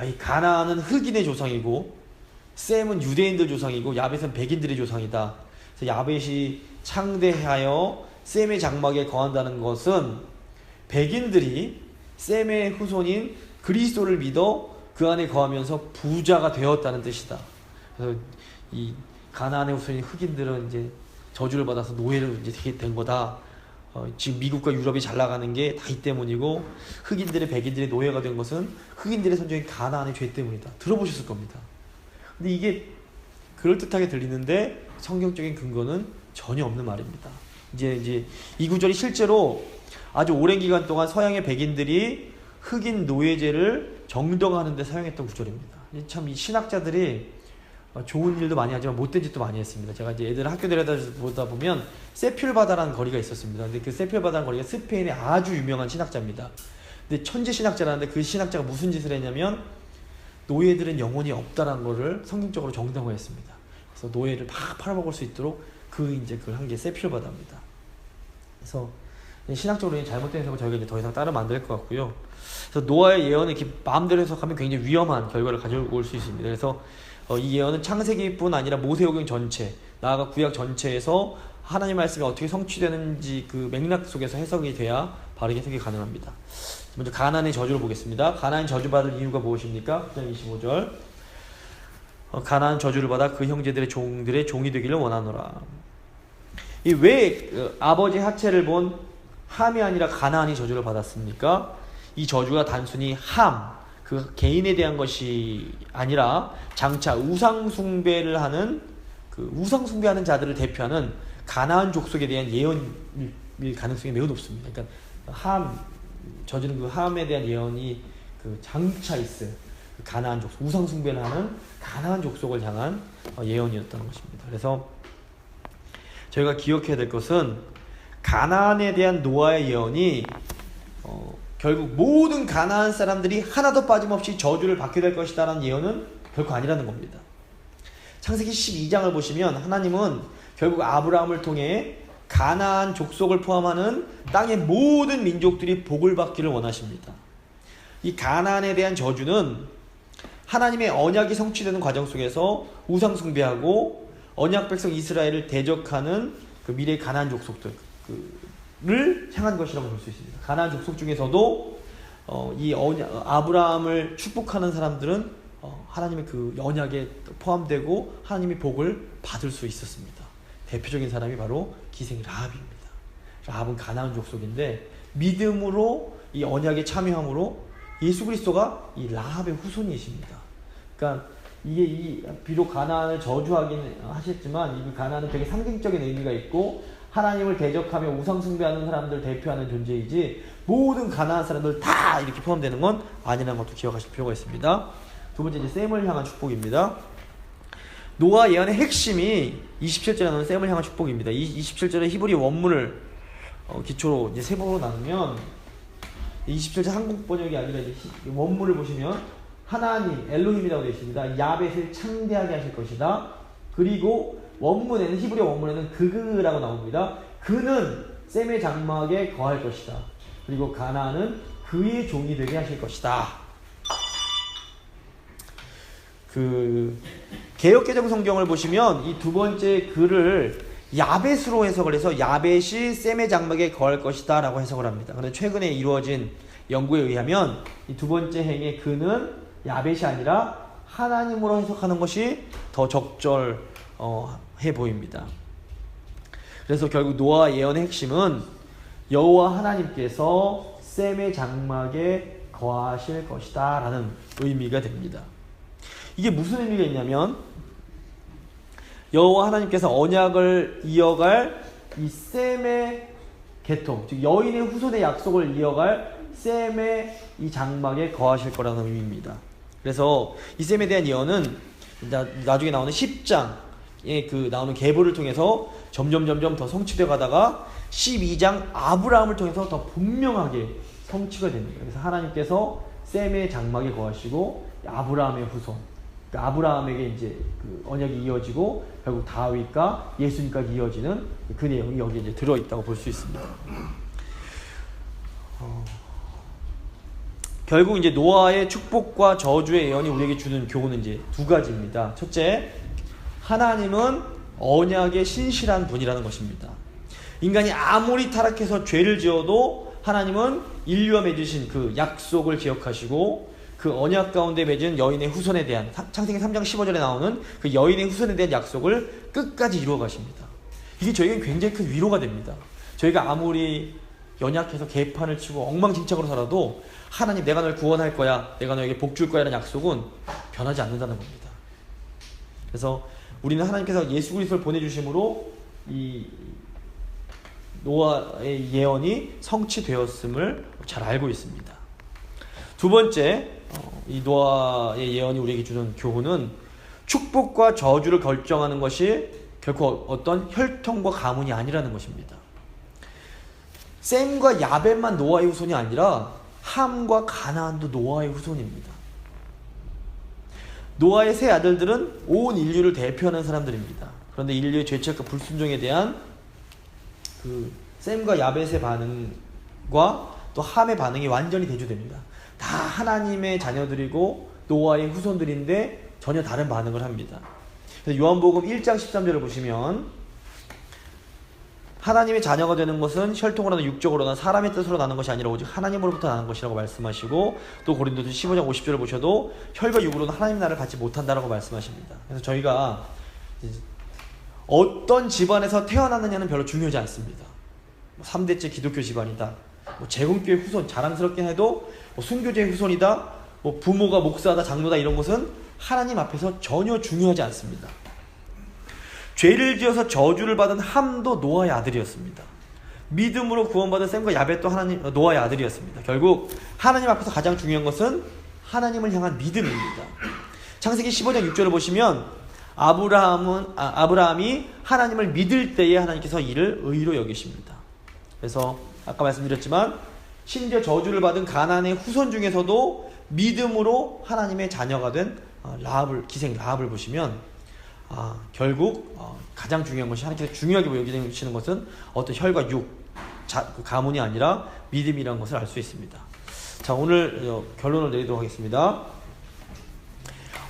A: 이 가나안은 흑인의 조상이고 셈은 유대인들 조상이고 야벳은 백인들의 조상이다. 그래서 야벳이 창대하여 셈의 장막에 거한다는 것은 백인들이 셈의 후손인 그리스도를 믿어 그 안에 거하면서 부자가 되었다는 뜻이다. 그래서 이 가나안의 후손인 흑인들은 이제 저주를 받아서 노예를 이제 되게 된 거다. 지금 미국과 유럽이 잘 나가는 게 다 이 때문이고 백인들의 노예가 된 것은 흑인들의 선조인 가나안의 죄 때문이다. 들어보셨을 겁니다. 근데 이게 그럴듯하게 들리는데 성경적인 근거는 전혀 없는 말입니다. 이제 이 구절이 실제로 아주 오랜 기간 동안 서양의 백인들이 흑인 노예제를 정당화하는 데 사용했던 구절입니다. 참 이 신학자들이 좋은 일도 많이 하지만 못된 짓도 많이 했습니다. 제가 이제 애들 학교 데려다 보다 보면 세필바다라는 거리가 있었습니다. 근데 그 세필바다라는 거리가 스페인의 아주 유명한 신학자입니다. 근데 천재 신학자라는데 그 신학자가 무슨 짓을 했냐면 노예들은 영혼이 없다라는 거를 성경적으로 정당화했습니다. 그래서 노예를 막 팔아먹을 수 있도록 그걸 한 게 세필바다입니다. 그래서 신학적으로 잘못된 해석을 저희가 이제 더 이상 따르면 안 될 것 같고요. 그래서 노아의 예언을 이렇게 마음대로 해석하면 굉장히 위험한 결과를 가져올 수 있습니다. 그래서 이 예언은 창세기뿐 아니라 모세오경 전체, 나아가 구약 전체에서 하나님 말씀이 어떻게 성취되는지 그 맥락 속에서 해석이 돼야 바르게 해석이 가능합니다. 먼저 가나안의 저주를 보겠습니다. 가나안 저주받을 이유가 무엇입니까? 9장 25절 가나안 저주를 받아 그 형제들의 종들의 종이 되기를 원하노라. 왜 아버지 하체를 본 함이 아니라 가나안이 저주를 받았습니까? 이 저주가 단순히 그 개인에 대한 것이 아니라 장차 우상 숭배를 하는 그 우상 숭배하는 자들을 대표하는 가나안 족속에 대한 예언일 가능성이 매우 높습니다. 그러니까 저지른 그 함에 대한 예언이 그 장차 있을 그 가나안 족속, 우상 숭배를 하는 가나안 족속을 향한 예언이었던 것입니다. 그래서 저희가 기억해야 될 것은 가나안에 대한 노아의 예언이 결국 모든 가나안 사람들이 하나도 빠짐없이 저주를 받게 될 것이다 라는 예언은 결코 아니라는 겁니다. 창세기 12장을 보시면 하나님은 결국 아브라함을 통해 가나안 족속을 포함하는 땅의 모든 민족들이 복을 받기를 원하십니다. 이 가나안에 대한 저주는 하나님의 언약이 성취되는 과정 속에서 우상 숭배하고 언약 백성 이스라엘을 대적하는 그 미래 가나안 족속들을 향한 것이라고 볼 수 있습니다. 가나안 족속 중에서도 이 아브라함을 축복하는 사람들은 하나님의 그 언약에 포함되고 하나님의 복을 받을 수 있었습니다. 대표적인 사람이 바로 기생 라합입니다. 라합은 가나안 족속인데 믿음으로 이 언약에 참여함으로 예수 그리스도가 이 라합의 후손이십니다. 그러니까 이게 비록 가나안을 저주하긴 하셨지만 이 가나안은 되게 상징적인 의미가 있고 하나님을 대적하며 우상 숭배하는 사람들을 대표하는 존재이지 모든 가나안 사람들 다 이렇게 포함되는 건 아니라는 것도 기억하실 필요가 있습니다. 두 번째 이제 셈을 향한 축복입니다. 노아 예언의 핵심이 27절에 나오는 셈을 향한 축복입니다. 27절의 히브리 원문을 기초로 이제 세 부로 나누면 27절 한국 번역이 아니라 이제 원문을 보시면 하나님 엘로힘이라고 되어 있습니다. 야벳을 창대하게 하실 것이다. 그리고 원문에는 히브리 원문에는 그그라고 나옵니다. 그는 셈의 장막에 거할 것이다. 그리고 가나안은 그의 종이 되게 하실 것이다. 그 개역개정 성경을 보시면 이 두 번째 그를 야벳으로 해석을 해서 야벳이 셈의 장막에 거할 것이다 라고 해석을 합니다. 그런데 최근에 이루어진 연구에 의하면 이 두 번째 행의 그는 야벳이 아니라 하나님으로 해석하는 것이 더 적절해 보입니다. 그래서 결국 노아 예언의 핵심은 여호와 하나님께서 셈의 장막에 거하실 것이다 라는 의미가 됩니다. 이게 무슨 의미가 있냐면 여호와 하나님께서 언약을 이어갈 이 셈의 계통, 즉 여인의 후손의 약속을 이어갈 셈의 이 장막에 거하실 거라는 의미입니다. 그래서 이 셈에 대한 예언은 나중에 나오는 10장에 그 나오는 계보를 통해서 점점 더 성취되어 가다가 12장 아브라함을 통해서 더 분명하게 성취가 됩니다. 그래서 하나님께서 셈의 장막에 거하시고 아브라함의 후손, 그러니까 아브라함에게 이제 그 언약이 이어지고 결국 다윗과 예수님까지 이어지는 그 내용이 여기에 이제 들어 있다고 볼 수 있습니다. 결국 이제 노아의 축복과 저주의 예언이 우리에게 주는 교훈은 이제 두 가지입니다. 첫째, 하나님은 언약의 신실한 분이라는 것입니다. 인간이 아무리 타락해서 죄를 지어도 하나님은 인류와 맺으신 그 약속을 기억하시고 그 언약 가운데 맺은 여인의 후손에 대한 창세기 3장 15절에 나오는 그 여인의 후손에 대한 약속을 끝까지 이루어 가십니다. 이게 저에게는 굉장히 큰 위로가 됩니다. 저희가 아무리 연약해서 개판을 치고 엉망진창으로 살아도 하나님 내가 널 구원할 거야, 내가 너에게 복 줄 거야 라는 약속은 변하지 않는다는 겁니다. 그래서 우리는 하나님께서 예수 그리스도를 보내주심으로 이 노아의 예언이 성취되었음을 잘 알고 있습니다. 두 번째, 이 노아의 예언이 우리에게 주는 교훈은 축복과 저주를 결정하는 것이 결코 어떤 혈통과 가문이 아니라는 것입니다. 셈과 야벳만 노아의 후손이 아니라 함과 가나안도 노아의 후손입니다. 노아의 세 아들들은 온 인류를 대표하는 사람들입니다. 그런데 인류의 죄책과 불순종에 대한 그 셈과 야벳의 반응과 또 함의 반응이 완전히 대조됩니다. 다 하나님의 자녀들이고 노아의 후손들인데 전혀 다른 반응을 합니다. 그래서 요한복음 1장 13절을 보시면 하나님의 자녀가 되는 것은 혈통으로나 육적으로나 사람의 뜻으로 나는 것이 아니라 오직 하나님으로부터 나는 것이라고 말씀하시고 또 고린도서 15장 50절을 보셔도 혈과 육으로는 하나님 나라를 받지 못한다라고 말씀하십니다. 그래서 저희가 어떤 집안에서 태어났느냐는 별로 중요하지 않습니다. 3대째 기독교 집안이다, 제공교회 후손 자랑스럽긴 해도 순교제의 후손이다, 뭐 부모가 목사다, 장로다 이런 것은 하나님 앞에서 전혀 중요하지 않습니다. 죄를 지어서 저주를 받은 함도 노아의 아들이었습니다. 믿음으로 구원받은 셈과 야벳도 노아의 아들이었습니다. 결국 하나님 앞에서 가장 중요한 것은 하나님을 향한 믿음입니다. 창세기 15장 6절을 보시면 아브라함이 하나님을 믿을 때에 하나님께서 이를 의로 여기십니다. 그래서 아까 말씀드렸지만 심지어 저주를 받은 가나안의 후손 중에서도 믿음으로 하나님의 자녀가 된 기생 라합을 보시면 결국 가장 중요한 것이 하나님께서 중요하게 여기시는 것은 어떤 혈과 육, 가문이 아니라 믿음이라는 것을 알 수 있습니다. 자, 오늘 결론을 내리도록 하겠습니다.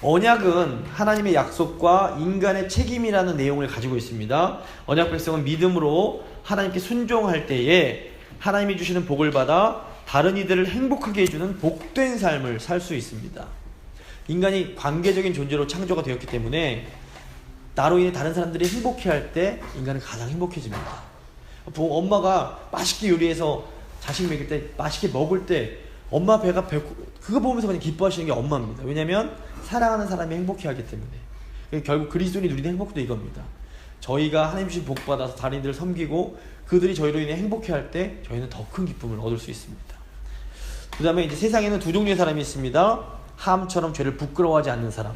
A: 언약은 하나님의 약속과 인간의 책임이라는 내용을 가지고 있습니다. 언약 백성은 믿음으로 하나님께 순종할 때에 하나님이 주시는 복을 받아 다른 이들을 행복하게 해주는 복된 삶을 살 수 있습니다. 인간이 관계적인 존재로 창조가 되었기 때문에 나로 인해 다른 사람들이 행복해할 때 인간은 가장 행복해집니다. 엄마가 맛있게 요리해서 자식 먹일 때, 맛있게 먹을 때 엄마 배가 그거 보면서 그냥 기뻐하시는 게 엄마입니다. 왜냐하면 사랑하는 사람이 행복해하기 때문에. 결국 그리스도인이 누리는 행복도 이겁니다. 저희가 하나님 주신 복 받아서 다른 이들을 섬기고 그들이 저희로 인해 행복해할 때 저희는 더 큰 기쁨을 얻을 수 있습니다. 그 다음에 이제 세상에는 두 종류의 사람이 있습니다. 함처럼 죄를 부끄러워하지 않는 사람,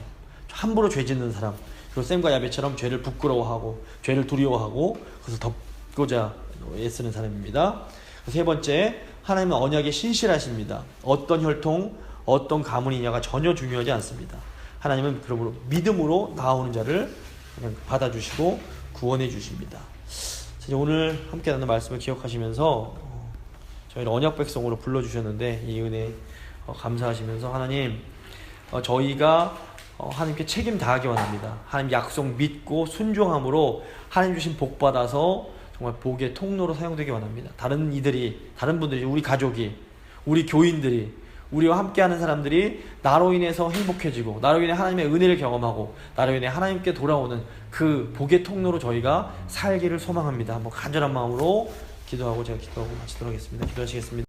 A: 함부로 죄 짓는 사람, 그리고 셈과 야벳처럼 죄를 부끄러워하고 죄를 두려워하고 그래서 덮고자 애쓰는 사람입니다. 세 번째, 하나님은 언약에 신실하십니다. 어떤 혈통, 어떤 가문이냐가 전혀 중요하지 않습니다. 하나님은 그러므로 믿음으로 나오는 자를 그냥 받아주시고 구원해 주십니다. 오늘 함께 나눈 말씀을 기억하시면서 저희를 언약 백성으로 불러주셨는데 이 은혜 감사하시면서 하나님, 저희가 하나님께 책임 다하기 원합니다. 하나님 약속 믿고 순종함으로 하나님 주신 복 받아서 정말 복의 통로로 사용되기 원합니다. 다른 분들이, 우리 가족이, 우리 교인들이, 우리와 함께하는 사람들이 나로 인해서 행복해지고 나로 인해 하나님의 은혜를 경험하고 나로 인해 하나님께 돌아오는 그 복의 통로로 저희가 살기를 소망합니다. 한번 간절한 마음으로 기도하고 제가 기도하고 마치도록 하겠습니다. 기도하시겠습니다.